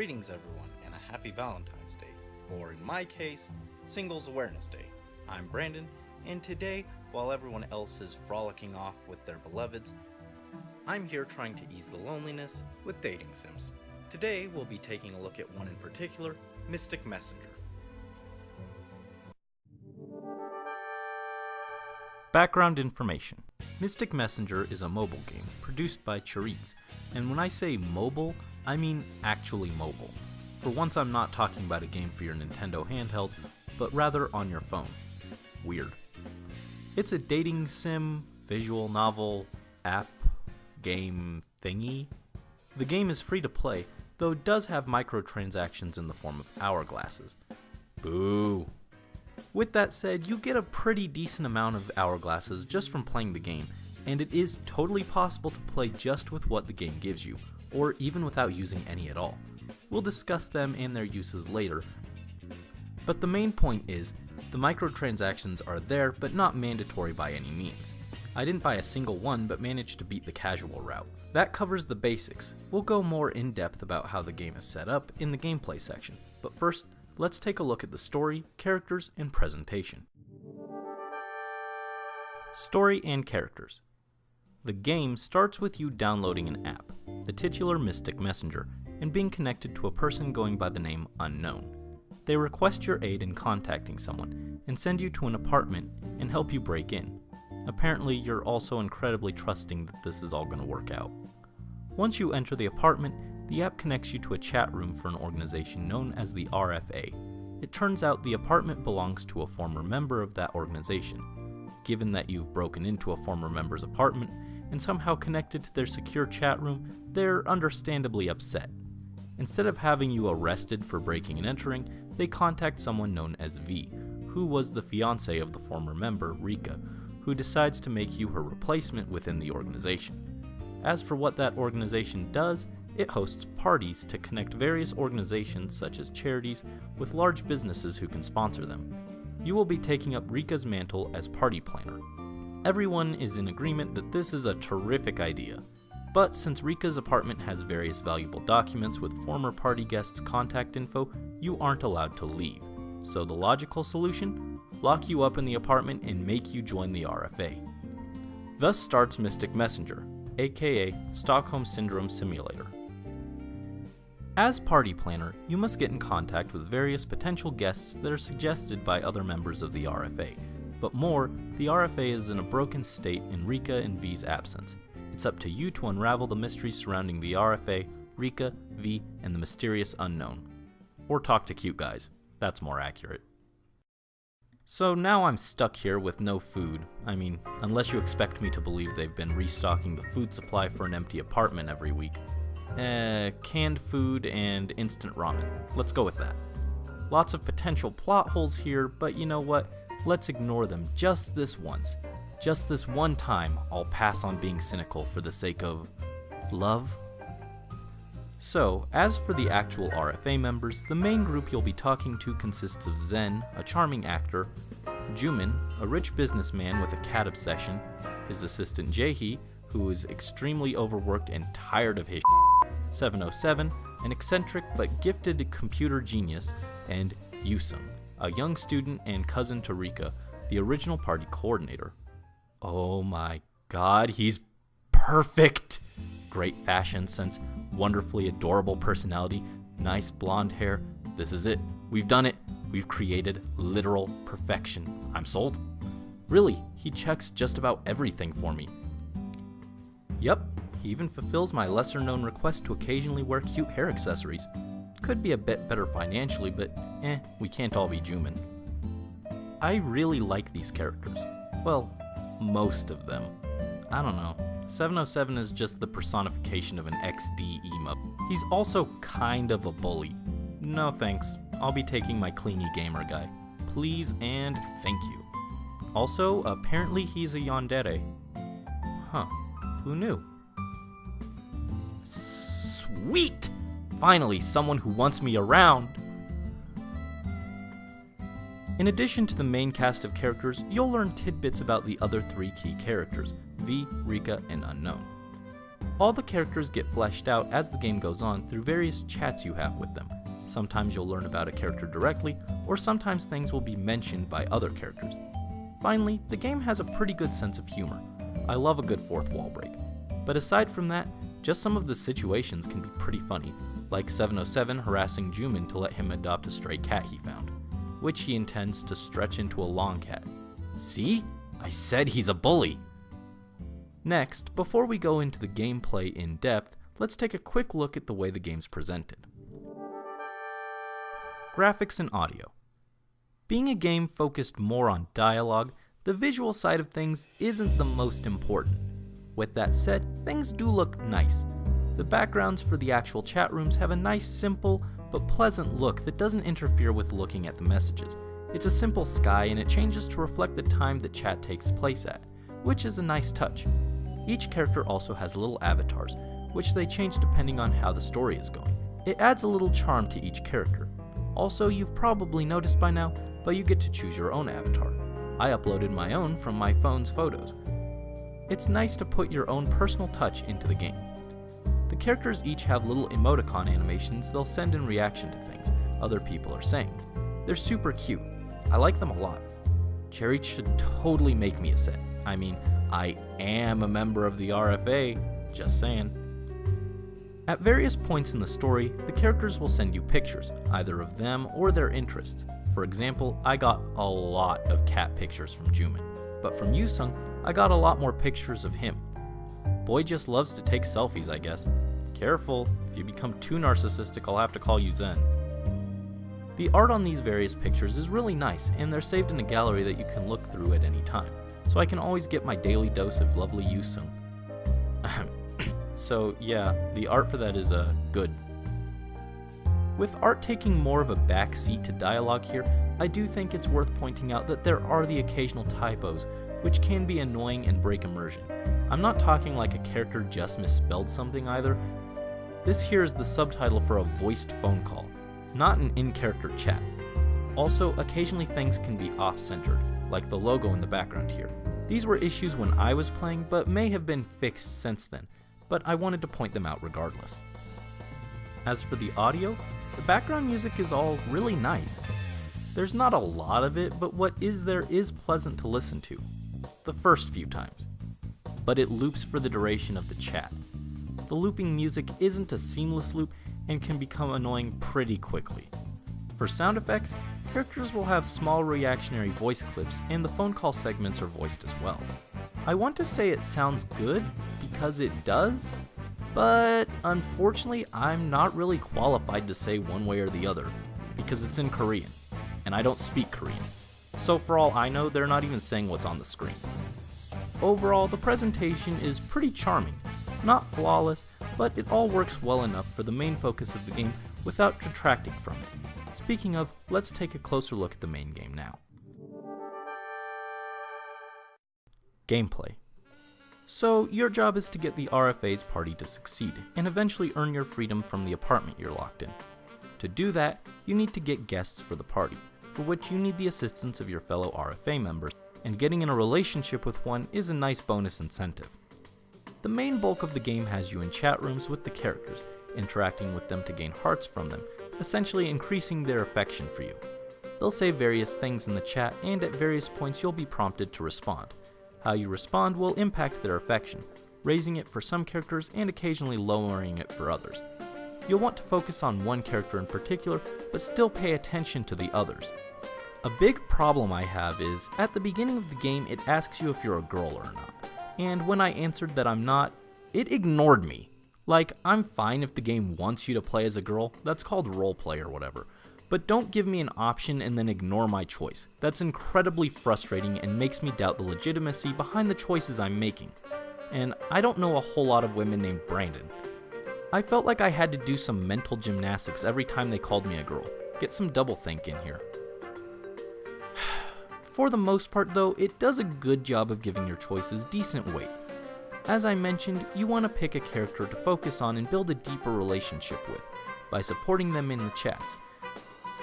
Greetings everyone, and a happy Valentine's Day, or in my case, Singles Awareness Day. I'm Brandon, and today, while everyone else is frolicking off with their beloveds, I'm here trying to ease the loneliness with dating sims. Today, we'll be taking a look at one in particular, Mystic Messenger. Background information. Mystic Messenger is a mobile game produced by Chariz, and when I say mobile, I mean actually mobile. For once, I'm not talking about a game for your Nintendo handheld, but rather on your phone. Weird. It's a dating sim, visual novel, app, game thingy. The game is free to play, though it does have microtransactions in the form of hourglasses. Boo! With that said, you get a pretty decent amount of hourglasses just from playing the game, and it is totally possible to play just with what the game gives you, or even without using any at all. We'll discuss them and their uses later, but the main point is, the microtransactions are there but not mandatory by any means. I didn't buy a single one but managed to beat the casual route. That covers the basics. We'll go more in depth about how the game is set up in the gameplay section, but first, let's take a look at the story, characters, and presentation. Story and characters. The game starts with you downloading an app, the titular Mystic Messenger, and being connected to a person going by the name Unknown. They request your aid in contacting someone, and send you to an apartment and help you break in. Apparently, you're also incredibly trusting that this is all going to work out. Once you enter the apartment, the app connects you to a chat room for an organization known as the RFA. It turns out the apartment belongs to a former member of that organization. Given that you've broken into a former member's apartment and somehow connected to their secure chat room, they're understandably upset. Instead of having you arrested for breaking and entering, they contact someone known as V, who was the fiance of the former member, Rika, who decides to make you her replacement within the organization. As for what that organization does, it hosts parties to connect various organizations such as charities with large businesses who can sponsor them. You will be taking up Rika's mantle as party planner. Everyone is in agreement that this is a terrific idea, but since Rika's apartment has various valuable documents with former party guests' contact info, you aren't allowed to leave. So the logical solution? Lock you up in the apartment and make you join the RFA. Thus starts Mystic Messenger, aka Stockholm Syndrome Simulator. As party planner, you must get in contact with various potential guests that are suggested by other members of the RFA. But more, the RFA is in a broken state in Rika and V's absence. It's up to you to unravel the mysteries surrounding the RFA, Rika, V, and the mysterious Unknown. Or talk to cute guys. That's more accurate. So now I'm stuck here with no food. I mean, unless you expect me to believe they've been restocking the food supply for an empty apartment every week. Canned food and instant ramen. Let's go with that. Lots of potential plot holes here, but you know what? Let's ignore them just this once. Just this one time, I'll pass on being cynical for the sake of love. So, as for the actual RFA members, the main group you'll be talking to consists of Zen, a charming actor, Jumin, a rich businessman with a cat obsession, his assistant Jaehee, who is extremely overworked and tired of his 707, an eccentric but gifted computer genius, and Yoosung, a young student and cousin to Rika, the original party coordinator. Oh my god, he's perfect! Great fashion sense, wonderfully adorable personality, nice blonde hair. This is it. We've done it. We've created literal perfection. I'm sold. Really, he checks just about everything for me. Yup, he even fulfills my lesser-known request to occasionally wear cute hair accessories. Could be a bit better financially, but we can't all be Jumin. I really like these characters. Well, most of them. I don't know. 707 is just the personification of an XD emo. He's also kind of a bully. No thanks. I'll be taking my clingy gamer guy. Please and thank you. Also, apparently he's a yandere. Huh. Who knew? Sweet! Finally, someone who wants me around! In addition to the main cast of characters, you'll learn tidbits about the other three key characters, V, Rika, and Unknown. All the characters get fleshed out as the game goes on through various chats you have with them. Sometimes you'll learn about a character directly, or sometimes things will be mentioned by other characters. Finally, the game has a pretty good sense of humor. I love a good fourth wall break. But aside from that, just some of the situations can be pretty funny, like 707 harassing Jumin to let him adopt a stray cat he found, which he intends to stretch into a long cat. See? I said he's a bully! Next, before we go into the gameplay in depth, let's take a quick look at the way the game's presented. Graphics and audio. Being a game focused more on dialogue, the visual side of things isn't the most important. With that said, things do look nice. The backgrounds for the actual chat rooms have a nice, simple, but pleasant look that doesn't interfere with looking at the messages. It's a simple sky and it changes to reflect the time that chat takes place at, which is a nice touch. Each character also has little avatars, which they change depending on how the story is going. It adds a little charm to each character. Also, you've probably noticed by now, but you get to choose your own avatar. I uploaded my own from my phone's photos. It's nice to put your own personal touch into the game. The characters each have little emoticon animations they'll send in reaction to things other people are saying. They're super cute. I like them a lot. Cherry should totally make me a set. I mean, I am a member of the RFA, just saying. At various points in the story, the characters will send you pictures, either of them or their interests. For example, I got a lot of cat pictures from Jumin, but from Yoosung, I got a lot more pictures of him. Boy just loves to take selfies, I guess. Careful, if you become too narcissistic, I'll have to call you Zen. The art on these various pictures is really nice, and they're saved in a gallery that you can look through at any time, so I can always get my daily dose of lovely Yoosung. So yeah, the art for that is good. With art taking more of a back seat to dialogue here, I do think it's worth pointing out that there are the occasional typos, which can be annoying and break immersion. I'm not talking like a character just misspelled something either. This here is the subtitle for a voiced phone call, not an in-character chat. Also, occasionally things can be off-centered, like the logo in the background here. These were issues when I was playing, but may have been fixed since then, but I wanted to point them out regardless. As for the audio, the background music is all really nice. There's not a lot of it, but what is there is pleasant to listen to. The first few times. But it loops for the duration of the chat. The looping music isn't a seamless loop and can become annoying pretty quickly. For sound effects, characters will have small reactionary voice clips and the phone call segments are voiced as well. I want to say it sounds good because it does, but unfortunately I'm not really qualified to say one way or the other because it's in Korean and I don't speak Korean. So for all I know, they're not even saying what's on the screen. Overall, the presentation is pretty charming. Not flawless, but it all works well enough for the main focus of the game without detracting from it. Speaking of, let's take a closer look at the main game now. Gameplay. So, your job is to get the RFA's party to succeed, and eventually earn your freedom from the apartment you're locked in. To do that, you need to get guests for the party, for which you need the assistance of your fellow RFA members, and getting in a relationship with one is a nice bonus incentive. The main bulk of the game has you in chat rooms with the characters, interacting with them to gain hearts from them, essentially increasing their affection for you. They'll say various things in the chat, and at various points you'll be prompted to respond. How you respond will impact their affection, raising it for some characters and occasionally lowering it for others. You'll want to focus on one character in particular, but still pay attention to the others. A big problem I have is, at the beginning of the game it asks you if you're a girl or not, and when I answered that I'm not, it ignored me. Like, I'm fine if the game wants you to play as a girl, that's called roleplay or whatever, but don't give me an option and then ignore my choice. That's incredibly frustrating and makes me doubt the legitimacy behind the choices I'm making. And I don't know a whole lot of women named Brandon. I felt like I had to do some mental gymnastics every time they called me a girl. Get some doublethink in here. For the most part though, it does a good job of giving your choices decent weight. As I mentioned, you want to pick a character to focus on and build a deeper relationship with, by supporting them in the chats.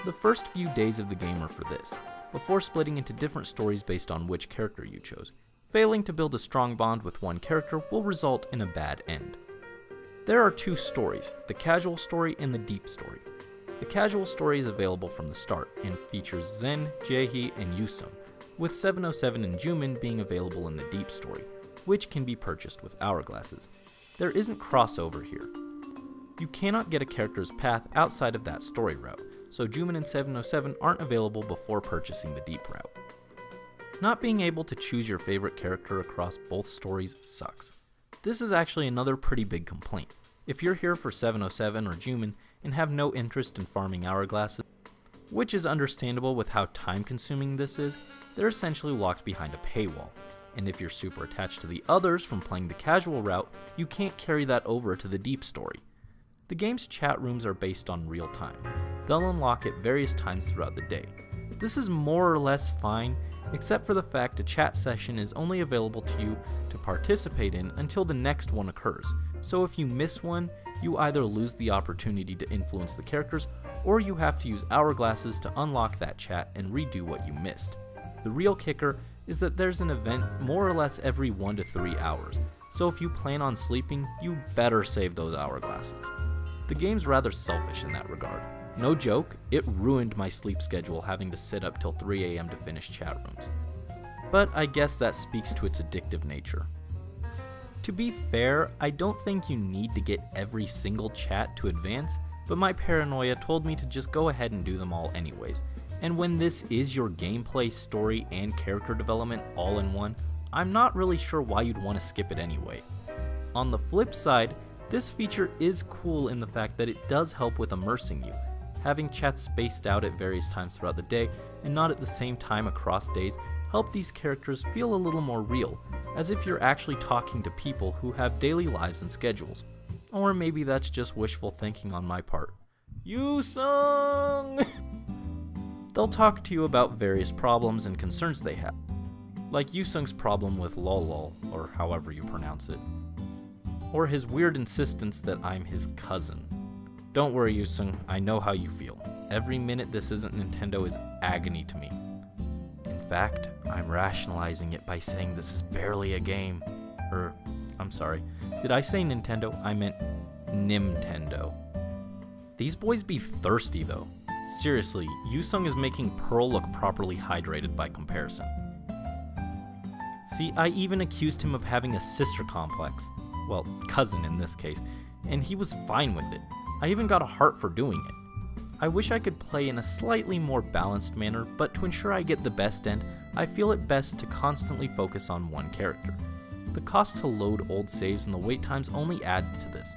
The first few days of the game are for this, before splitting into different stories based on which character you chose. Failing to build a strong bond with one character will result in a bad end. There are two stories, the casual story and the deep story. The casual story is available from the start and features Zen, Jaehee, and Yoosung, with 707 and Jumin being available in the deep story, which can be purchased with hourglasses. There isn't crossover here. You cannot get a character's path outside of that story route, so Jumin and 707 aren't available before purchasing the deep route. Not being able to choose your favorite character across both stories sucks. This is actually another pretty big complaint. If you're here for 707 or Jumin and have no interest in farming hourglasses, which is understandable with how time-consuming this is, they're essentially locked behind a paywall. And if you're super attached to the others from playing the casual route, you can't carry that over to the deep story. The game's chat rooms are based on real time. They'll unlock at various times throughout the day. This is more or less fine, except for the fact a chat session is only available to you to participate in until the next one occurs. So if you miss one, you either lose the opportunity to influence the characters, or you have to use hourglasses to unlock that chat and redo what you missed. The real kicker is that there's an event more or less every 1 to 3 hours, so if you plan on sleeping, you better save those hourglasses. The game's rather selfish in that regard. No joke, it ruined my sleep schedule having to sit up till 3 AM to finish chat rooms. But I guess that speaks to its addictive nature. To be fair, I don't think you need to get every single chat to advance, but my paranoia told me to just go ahead and do them all anyways. And when this is your gameplay, story, and character development all in one, I'm not really sure why you'd want to skip it anyway. On the flip side, this feature is cool in the fact that it does help with immersing you. Having chats spaced out at various times throughout the day and not at the same time across days help these characters feel a little more real, as if you're actually talking to people who have daily lives and schedules. Or maybe that's just wishful thinking on my part. Yoosung! They'll talk to you about various problems and concerns they have, like Yoosung's problem with lol, or however you pronounce it, or his weird insistence that I'm his cousin. Don't worry, Yoosung, I know how you feel. Every minute this isn't Nintendo is agony to me. In fact, I'm rationalizing it by saying this is barely a game. I'm sorry, did I say Nintendo? I meant Nimtendo. These boys be thirsty though. Seriously, Yoosung is making Pearl look properly hydrated by comparison. See, I even accused him of having a sister complex. Well, cousin in this case, and he was fine with it. I even got a heart for doing it. I wish I could play in a slightly more balanced manner, but to ensure I get the best end, I feel it best to constantly focus on one character. The cost to load old saves and the wait times only added to this.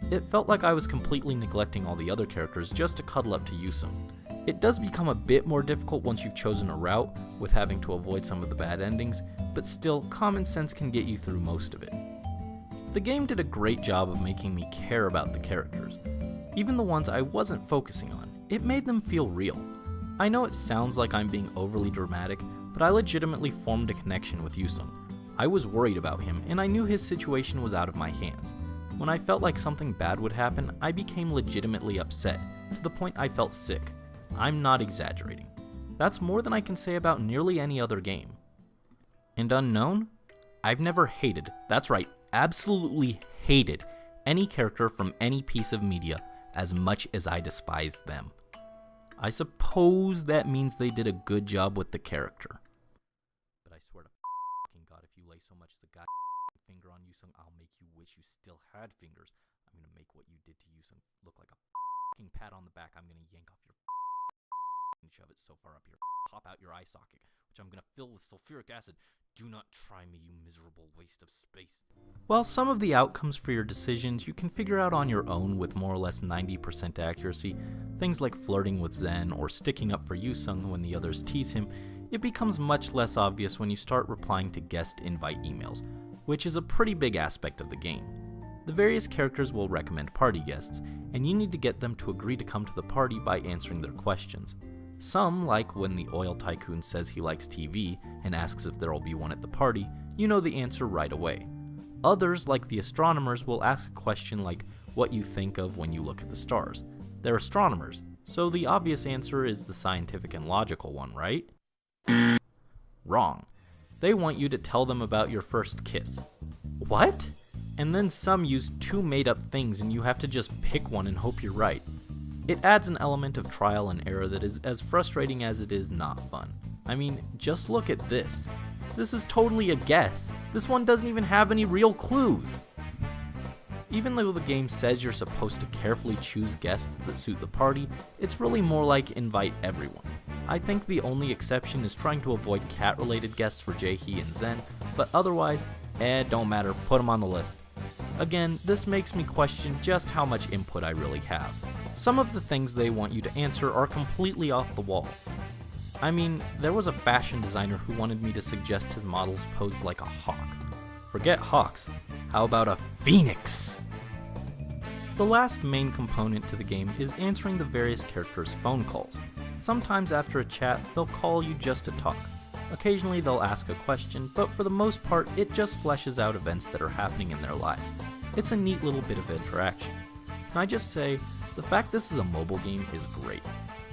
It felt like I was completely neglecting all the other characters just to cuddle up to Yoosung. It does become a bit more difficult once you've chosen a route, with having to avoid some of the bad endings, but still, common sense can get you through most of it. The game did a great job of making me care about the characters. Even the ones I wasn't focusing on, it made them feel real. I know it sounds like I'm being overly dramatic, but I legitimately formed a connection with Yoosung. I was worried about him, and I knew his situation was out of my hands. When I felt like something bad would happen, I became legitimately upset, to the point I felt sick. I'm not exaggerating. That's more than I can say about nearly any other game. And Unknown? I've never hated, that's right, absolutely hated, any character from any piece of media as much as I despise them. I suppose that means they did a good job with the character. But I swear to f***ing God, if you lay so much as a goddamn finger on Yoosung, I'll make you wish you still had fingers. I'm gonna make what you did to Yoosung look like a f***ing pat on the back. I'm gonna yank off your and shove it so far up here, pop out your eye socket, which I'm gonna fill with sulfuric acid. Do not try me, you miserable waste of space. While some of the outcomes for your decisions you can figure out on your own with more or less 90% accuracy, things like flirting with Zen or sticking up for Yoosung when the others tease him, it becomes much less obvious when you start replying to guest invite emails, which is a pretty big aspect of the game. The various characters will recommend party guests, and you need to get them to agree to come to the party by answering their questions. Some, like when the oil tycoon says he likes TV and asks if there will be one at the party, you know the answer right away. Others, like the astronomers, will ask a question like what you think of when you look at the stars. They're astronomers, so the obvious answer is the scientific and logical one, right? Wrong. They want you to tell them about your first kiss. What? and then some use two made-up things and you have to just pick one and hope you're right. It adds an element of trial and error that is as frustrating as it is not fun. I mean, just look at this. This is totally a guess. This one doesn't even have any real clues. Even though the game says you're supposed to carefully choose guests that suit the party, it's really more like invite everyone. I think the only exception is trying to avoid cat-related guests for Jaehee and Zen, but otherwise, don't matter, put them on the list. Again, this makes me question just how much input I really have. Some of the things they want you to answer are completely off the wall. I mean, there was a fashion designer who wanted me to suggest his models pose like a hawk. Forget hawks, how about a phoenix? The last main component to the game is answering the various characters' phone calls. Sometimes after a chat, they'll call you just to talk. Occasionally they'll ask a question, but for the most part, it just fleshes out events that are happening in their lives. It's a neat little bit of interaction. Can I just say, the fact this is a mobile game is great.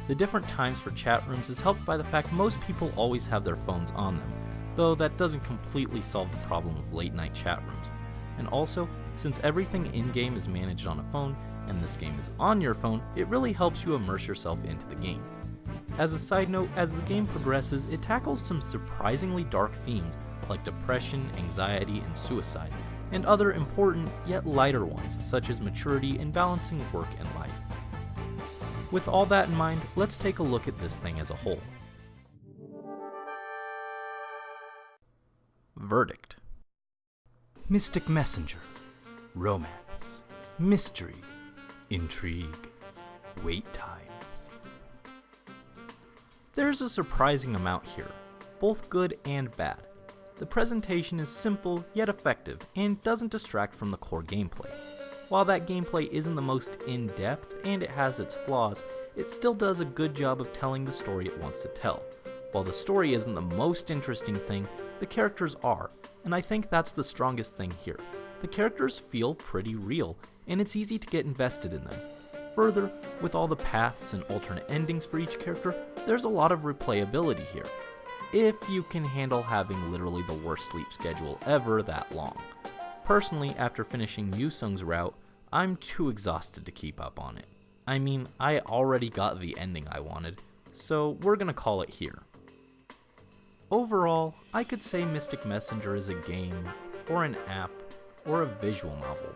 The different times for chat rooms is helped by the fact most people always have their phones on them, though that doesn't completely solve the problem of late night chat rooms. And also, since everything in-game is managed on a phone, and this game is on your phone, it really helps you immerse yourself into the game. As a side note, as the game progresses, it tackles some surprisingly dark themes like depression, anxiety, and suicide, and other important yet lighter ones such as maturity and balancing work and life. With all that in mind, let's take a look at this thing as a whole. Verdict. Mystic messenger, romance, mystery, intrigue, wait times. There's a surprising amount here, both good and bad. The presentation is simple yet effective and doesn't distract from the core gameplay. While that gameplay isn't the most in-depth and it has its flaws, it still does a good job of telling the story it wants to tell. While the story isn't the most interesting thing, the characters are, and I think that's the strongest thing here. The characters feel pretty real, and it's easy to get invested in them. Further, with all the paths and alternate endings for each character, there's a lot of replayability here. If you can handle having literally the worst sleep schedule ever that long. Personally, after finishing Yoosung's route, I'm too exhausted to keep up on it. I mean, I already got the ending I wanted, so we're gonna call it here. Overall, I could say Mystic Messenger is a game, or an app, or a visual novel.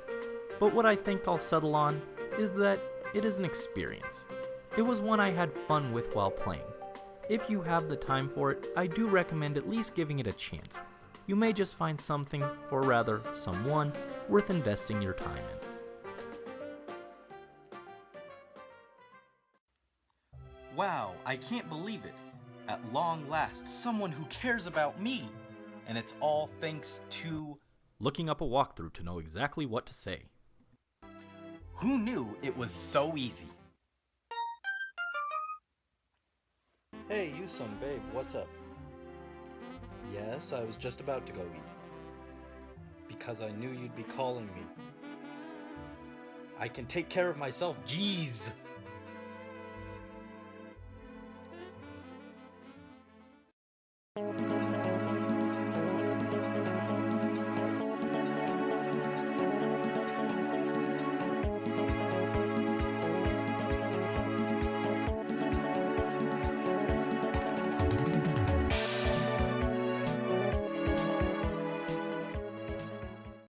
But what I think I'll settle on is that it is an experience. It was one I had fun with while playing. If you have the time for it, I do recommend at least giving it a chance. You may just find something, or rather, someone, worth investing your time in. Wow, I can't believe it. At long last, someone who cares about me. And it's all thanks to... Looking up a walkthrough to know exactly what to say. Who knew it was so easy? Hey, Yoosung, babe, what's up? Yes, I was just about to go eat. Because I knew you'd be calling me. I can take care of myself, jeez!